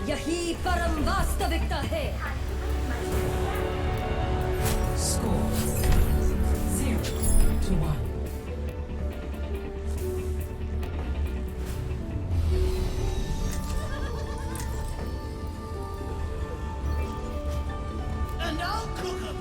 यही परम वास्तविकता है। Score 0-1. And I'll cook 'em.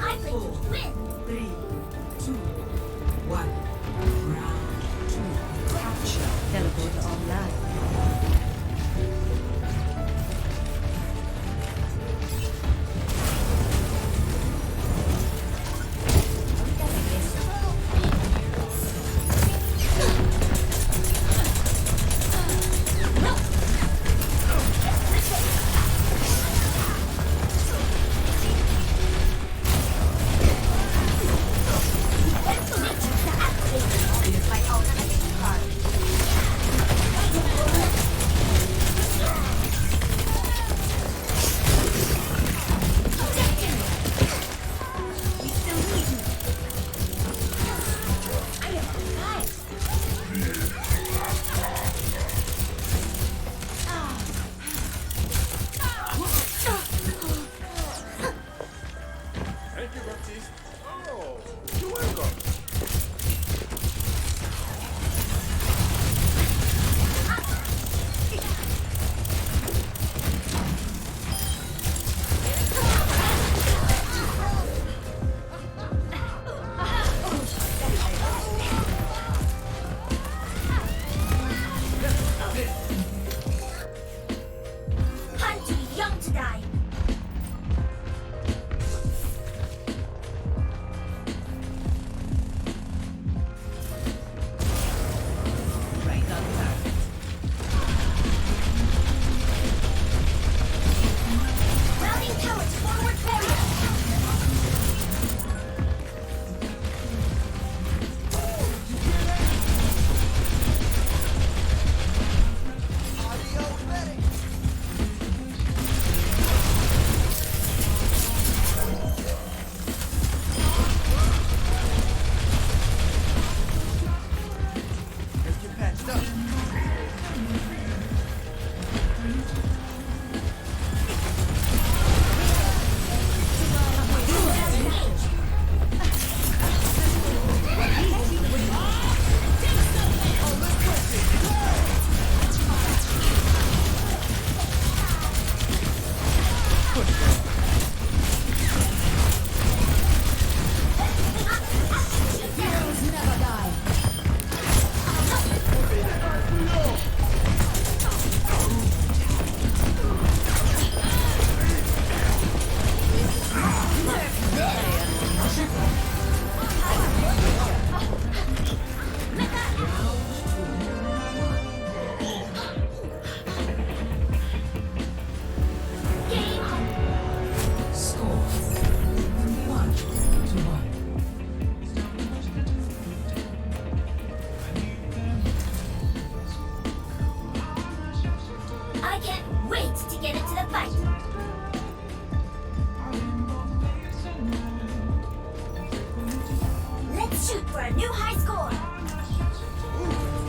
I think you win. 3, 2, 1. Round 2. Capture. Teleport online. Thank you, Baptiste. Oh, you're welcome. a new high score.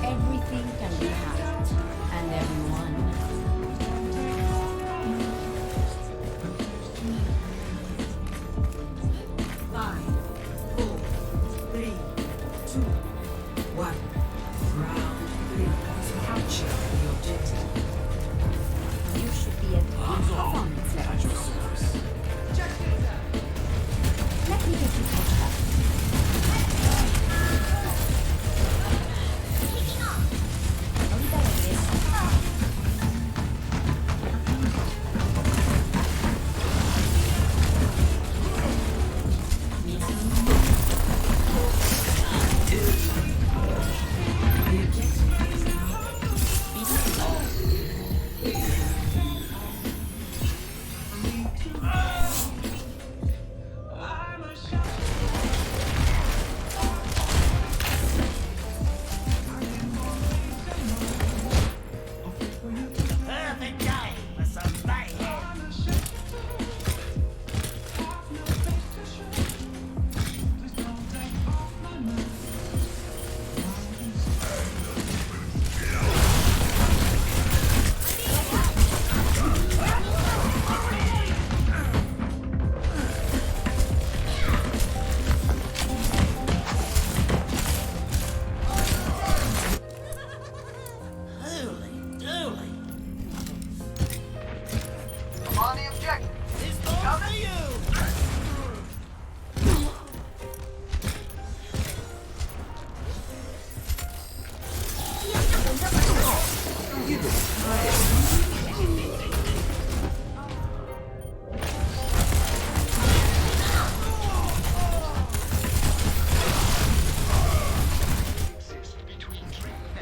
Everything can be hacked, and everyone. Five, four, three, two, one. Round three. Capture the objective. You should be at peak performance level. Let me get you touched up. Kicking off. Ahorita regreso. The objective is now Perfect day for some mayhem. Holy dooly. On the objective. This ball's for you.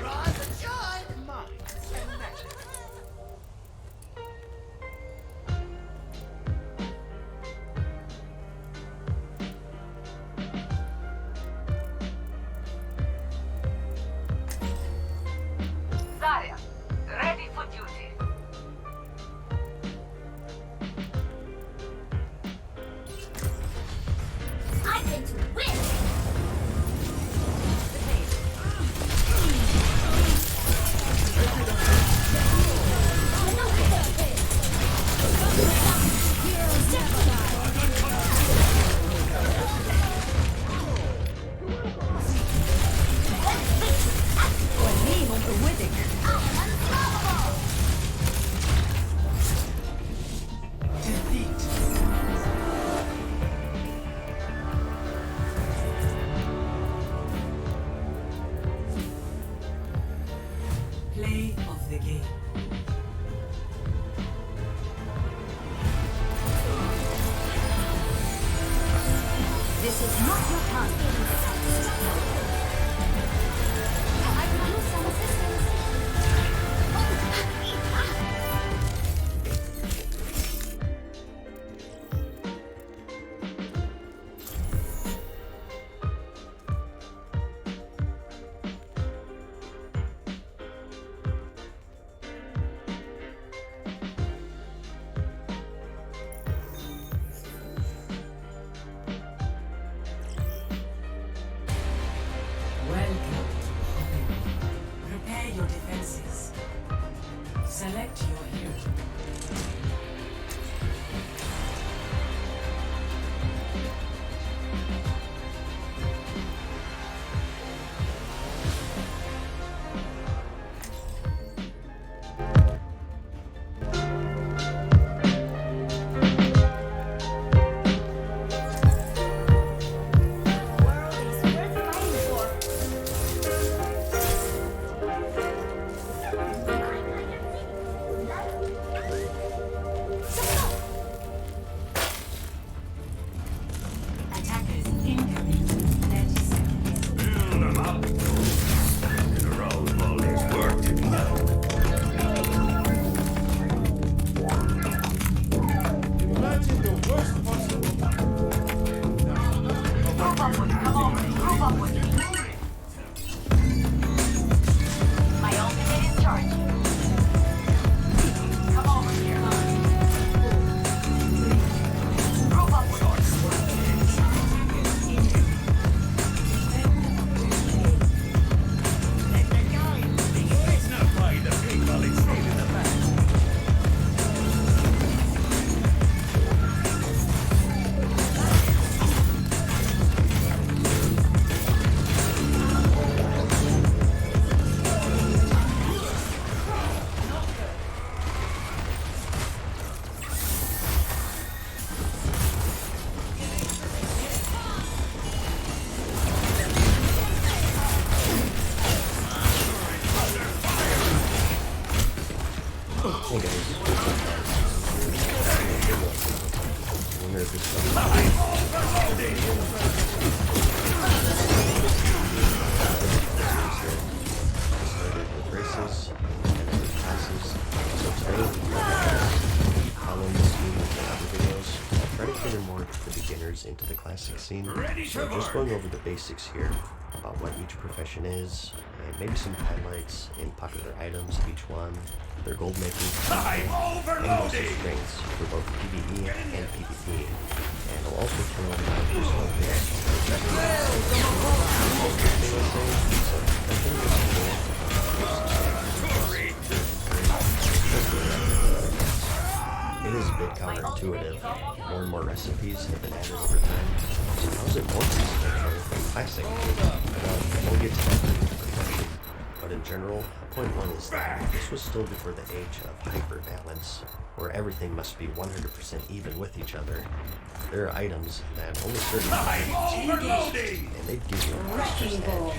Rise and shine. Mine and magic. Zarya, ready for duty. I get to win. play of the game. This is not your time. I could use some assistance. Welcome to Hollywood. Prepare your defenses. Select your hero. World is worth fighting for. Attackers incoming. 30 seconds. Build 'em up. Standing around while there's work to be done. Imagine the worst possible. Group up with me. Come on, group up with me. My ultimate is charged. Come over here. Group up with me. Hey guys, winner of this with races and other classes. So today following the scheme of the other videos, I'll try to cater more to the beginners into the classic scene. So just going over the basics here about what each profession is, and maybe some highlights in popular items of each one, their gold making, and also strengths for both PvE and PvP. And I'll also throw in my personal picks. It is a bit counterintuitive. More and more recipes have been added over time. So how is it more conventional than classic? We'll get to that in the profession. But in general, point one is that this was still before the age of hyper-balance, where everything must be 100% even with each other. There are items that only certain items, and they'd give you a monstrous edge.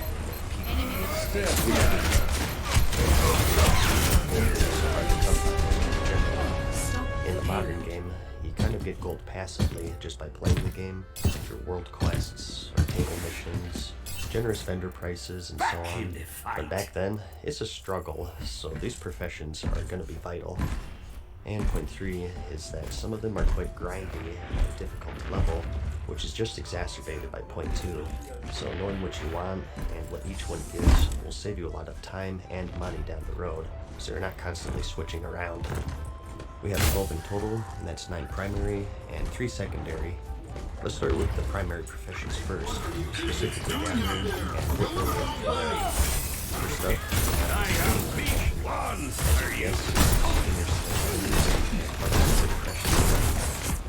In the modern game, you kind of get gold passively just by playing the game, through world quests, or table missions, generous vendor prices, and so on. But back then, it's a struggle, so these professions are going to be vital. And point three is that some of them are quite grindy at a difficulty level, which is just exacerbated by point two. So knowing what you want and what each one gives will save you a lot of time and money down the road, so you're not constantly switching around. We have 12 in total, and that's 9 primary and 3 secondary. Let's start with the primary professions first, specifically gathering and whipping. First up,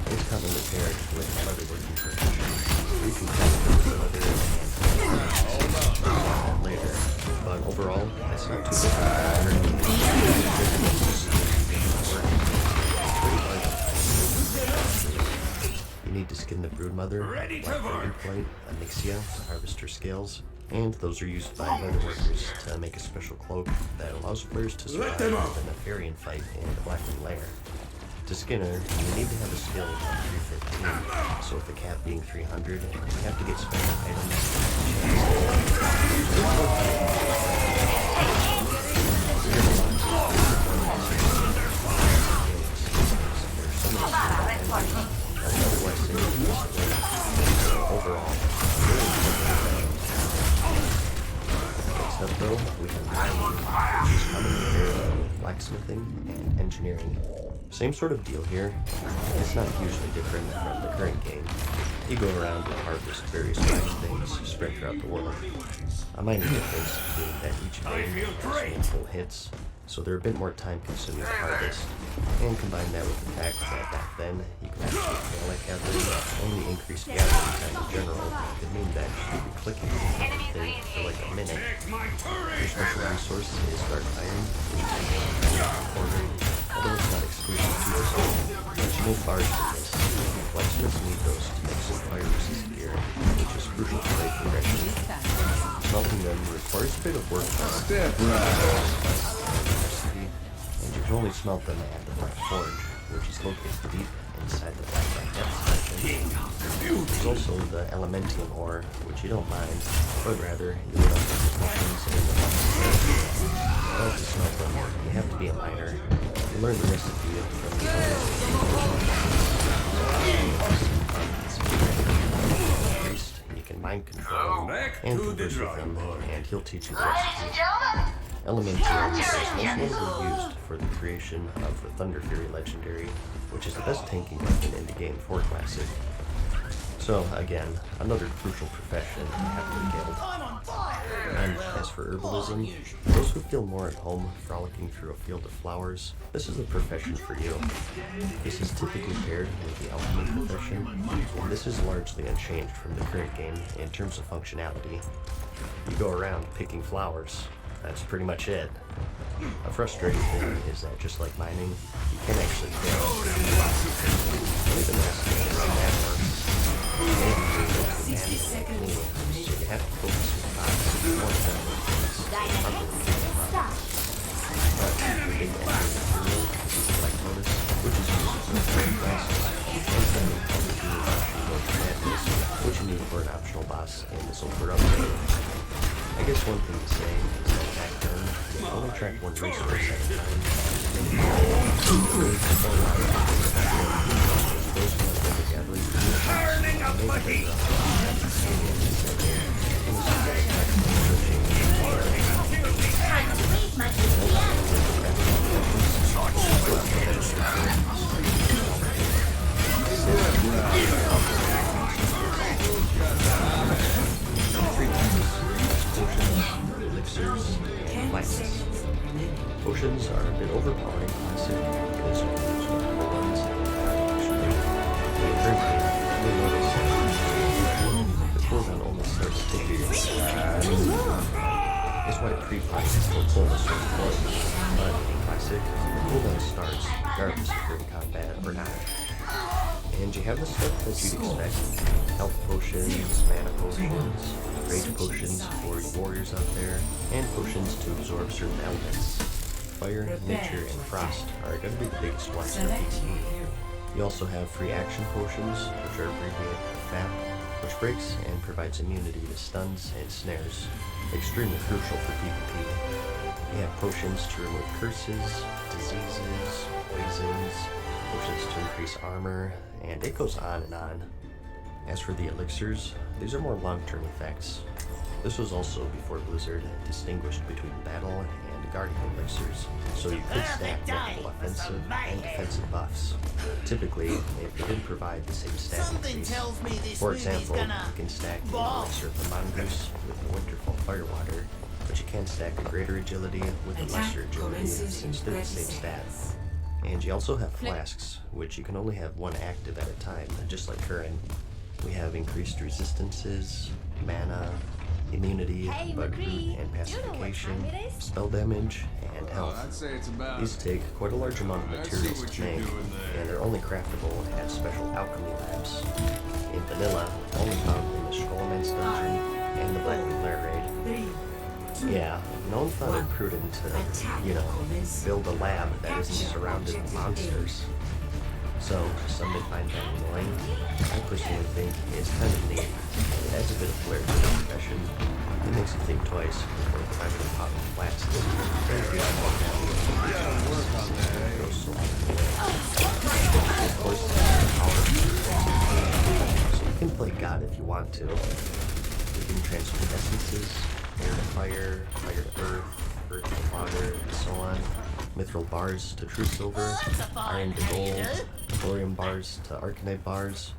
it's commonly paired with other working professions. You can custom the other and later, but overall, that's not too bad. You need to skin the broodmother, like the replate, Anixia, to harvest her scales, and those are used by leather workers to make a special cloak that allows players to survive the Nefarian fight in the Blackened Lair. To skin her, you need to have a skill of 315, so with the cap being 300, you have to get special items. Overall, next up though, we have blacksmithing and engineering. Same sort of deal here. It's not hugely different from the current game. You go around and harvest various kinds of things spread throughout the world. A minor difference being that each vein has multiple hits, so they're a bit more time consuming to harvest. And combine that with the fact that back then you could actually fail at gathering, only increased gathering time in general could mean that you'd be clicking on everything for like a minute. Your special resource is dark iron, which is although it's not exclusive to this game, but you need bars for this. Blacksmiths need those to make some fire-resist gear, which is crucial to their progression. Smelting them requires a bit of work, and you can only smelt them at the Black Forge, which is located deep inside the Black Depths section. There's also the Elementium ore, which you don't mind, but rather you would have missions in the Black Forge. But to smelt them, you have to be a miner. You learn the recipe from the priest. You can mind control and converse with him, and he'll teach you the recipe. Elementium is most notably used for the creation of the Thunder Fury Legendary, which is the best tanking weapon in the game for Classic. So, again, another crucial profession heavily guild. And as for herbalism, those who feel more at home frolicking through a field of flowers, this is a profession for you. This is typically paired with the alchemy profession, and this is largely unchanged from the current game in terms of functionality. You go around picking flowers. That's pretty much it. A frustrating thing is that just like mining, you can't actually fail. Even that works. Maybe you so you have to focus your thoughts more than other things. But the big enemy which you need for an optional boss in this over upgrade. I guess one thing to say is that back then, you only track one resource at a time. Turning up the heat! Time to raise my DPS. Elixirs, and 10 lights. seconds remaining. Potions are a bit overpowering in classic because you can use multiple ones and not actually. In drinking, you'll notice that the cooldown only starts taking That's why pre-pots will pull a certain point, but in classic, the cooldown starts regardless if you're in combat or not. And you have the stuff that you'd expect: health potions, mana potions, rage potions for you warriors out there, and potions to absorb certain elements. Fire, nature, and frost are going to be the biggest ones for Select your PvP. hero. You also have free action potions, which are abbreviated FAP, which breaks and provides immunity to stuns and snares, extremely crucial for PvP. You have potions to remove curses, diseases, poisons, potions to increase armor, and it goes on and on. As for the elixirs, these are more long-term effects. This was also before Blizzard distinguished between battle and guardian elixirs, so you could stack multiple offensive and defensive buffs. Typically, if they didn't provide the same stat Something increase. tells me this For movie's example, gonna you can stack the ball. elixir of the mongoose with the winterfall firewater, but you can't stack a greater agility with a Attack lesser agility commences in since they're the 30 same stat. seconds. And you also have flasks, which you can only have one active at a time, just like Curran. We have increased resistances, mana, immunity, Hey, bug McCree, root and do you know what pacification, time it is? spell damage, and health. I'd say it's about. These take quite a large amount of I see materials what to you're make, doing there. and they're only craftable at special alchemy labs. In vanilla, only found in the Skullman's dungeon and the Black Lair raid. 3, Yeah, no one thought it prudent to, build a lab that isn't surrounded with monsters. So, some may find that annoying. I personally think it's kind of neat. It adds a bit of flair to the profession. It makes you think twice before climbing a pot of flats. Of course, so you can play God if you want to. You can transmute essences, air to fire, fire to earth, earth to water, and so on. Mithril bars to true silver, iron to gold, thorium bars to arcanite bars.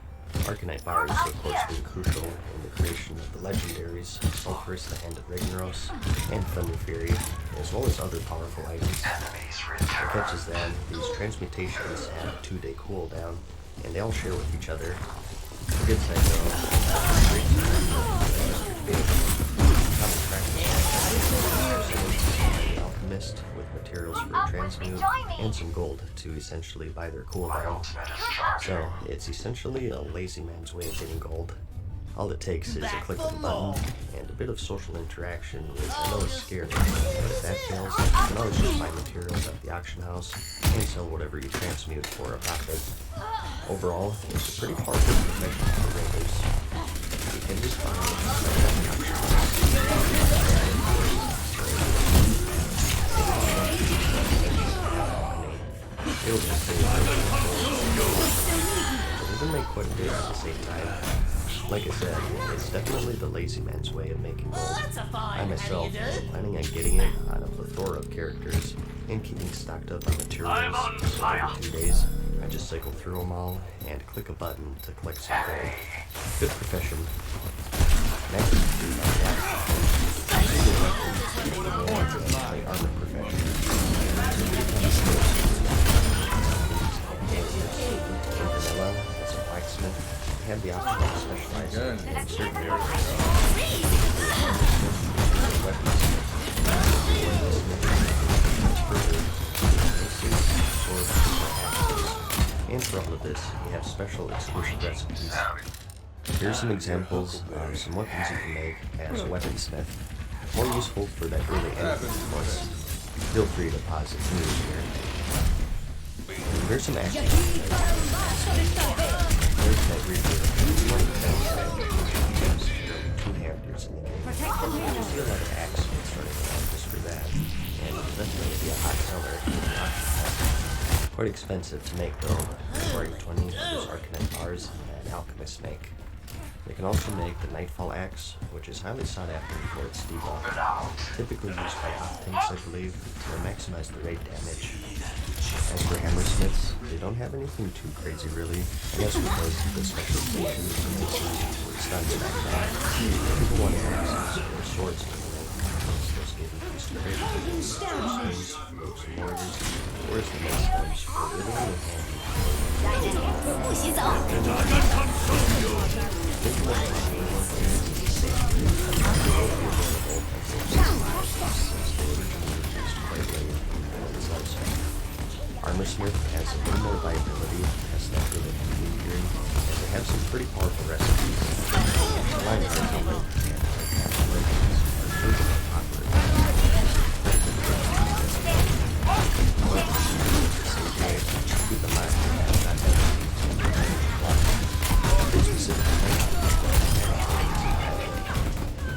Arcanite bars, of course, being crucial in the creation of the legendaries, Sulphurus, the Hand of Ragnaros, and Thunder Fury, as well as other powerful items. The catch is that these transmutations have a 2-day cooldown, and they all share with each other. The good side though, alchemist with materials for transmute and some gold to essentially buy their cooldown. So it's essentially a lazy man's way of getting gold. All it takes is a click of a button and a bit of social interaction, which I know is scary, but if that fails, you can always just buy materials at the auction house and sell whatever you transmute for a profit. Overall, it's a pretty powerful profession for raiders. You can just find it'll just say it doesn't make quite a bit at the same time. Like I said, it's definitely the lazy man's way of making gold. I myself am planning on getting it out of a plethora of characters and keeping stocked up on materials. So every 2 days, I just cycle through them all and click a button to collect some gold. Good profession. Next, my armor profession. In vanilla, as a blacksmith, I have the option to specialize in certain areas. And for all of this, we have special exclusive recipes. Here's some examples of some weapons you can make as a weaponsmith. More useful for that early enemy, of course. Feel free to pause if needed here. here's some action. There's that Reaper. One of the best strategies. Two hammers in the game. Just get another axe starting around just for that. And it's definitely be a hot seller. Quite expensive to make though. 20 those Arcanine bars and alchemists make. They can also make the Nightfall Axe, which is highly sought after for its debuff. Typically used by Optinks, I believe, to maximize the raid damage. As for Hammersmiths, they don't have anything too crazy really. I guess because the specialization were stuns back then. People want axes or swords to make. Those give increased crit, stones, ropes and mortars, whereas the mace stones were really handy. 不洗澡。 Armorsmith has a little more viability, has that good enemy fury, and they have some pretty powerful recipes. Line art helmet and weapons are really popular. Keep in mind that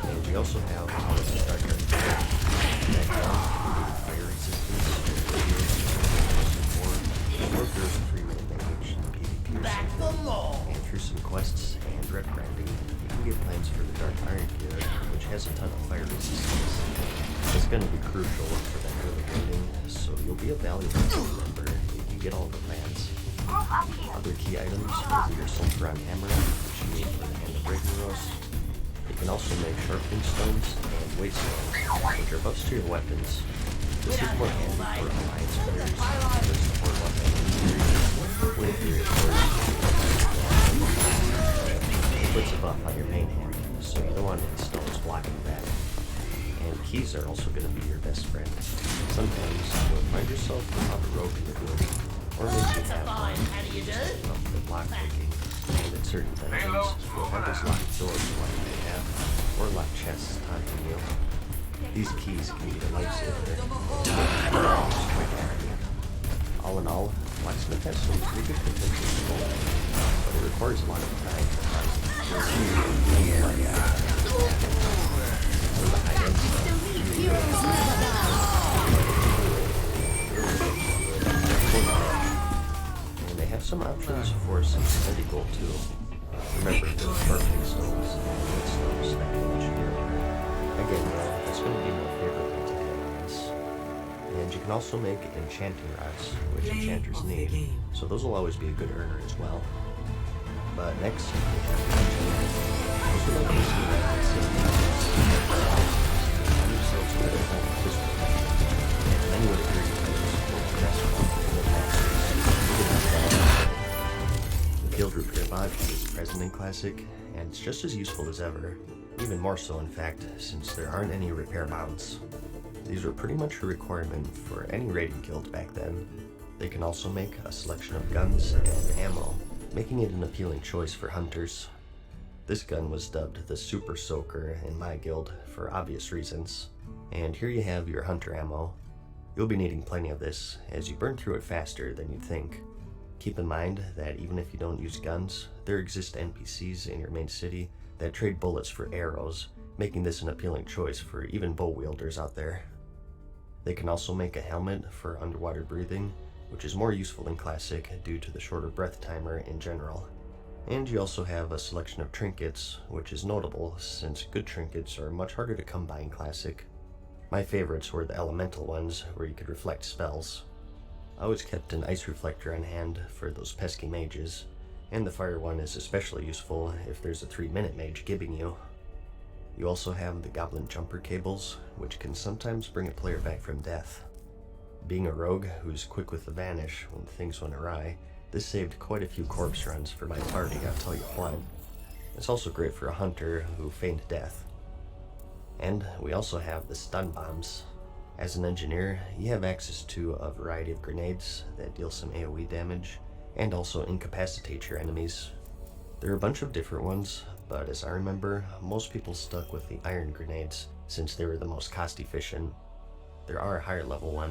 and we also have fire resistance, or there's 3-minute damage in PvP. And through some quests and red grinding, you can get plans for the Dark Iron gear, which has a ton of fire resistance. It's going to be crucial for that early grinding, so you'll be a valuable member if you get all the plans. Other key items will be your Sulfuron Hammer, which you need for the Hand of Ragnaros. You can also make sharpening stones and weight stones, which are buffs to your weapons. This is more handy for alliance players, for support weapons, with your it puts a buff on your main hand, so you don't want any stones blocking that. And keys are also going to be your best friend. Sometimes you'll find yourself without a rope in your build, or maybe you have one of the block clicking, and at certain dungeons, you'll have those locked doors you want to have, or locked chests taunting you. These keys can be a lifesaver. All in all, Blacksmith has some pretty good potential to roll, but it requires a lot of time to find the high-end stuff. And they have some options for some steady gold too. Remember, those sharpening stones and wood stones that can engineer. Again, though, it's going to be more favorable to the elements. And you can also make enchanting rods, which enchanters need, so those will always be a good earner as well. But next, we have many would agree that this is the best one in the Field Repair Bot is present in Classic, and it's just as useful as ever. Even more so, in fact, since there aren't any repair mounts. These were pretty much a requirement for any raiding guild back then. They can also make a selection of guns and ammo, making it an appealing choice for hunters. This gun was dubbed the Super Soaker in my guild for obvious reasons. And here you have your hunter ammo. You'll be needing plenty of this, as you burn through it faster than you'd think. Keep in mind that even if you don't use guns, there exist NPCs in your main city that trade bullets for arrows, making this an appealing choice for even bow wielders out there. They can also make a helmet for underwater breathing, which is more useful in Classic due to the shorter breath timer in general. And you also have a selection of trinkets, which is notable since good trinkets are much harder to come by in Classic. My favorites were the elemental ones, where you could reflect spells. I always kept an ice reflector on hand for those pesky mages, and the fire one is especially useful if there's a 3-minute mage gibbing you. You also have the goblin jumper cables, which can sometimes bring a player back from death. Being a rogue who's quick with the vanish when things went awry, this saved quite a few corpse runs for my party, I'll tell you what. It's also great for a hunter who feigned death. And we also have the stun bombs. As an engineer, you have access to a variety of grenades that deal some AoE damage, and also incapacitate your enemies. There are a bunch of different ones, but as I remember, most people stuck with the iron grenades since they were the most cost efficient. There are higher level ones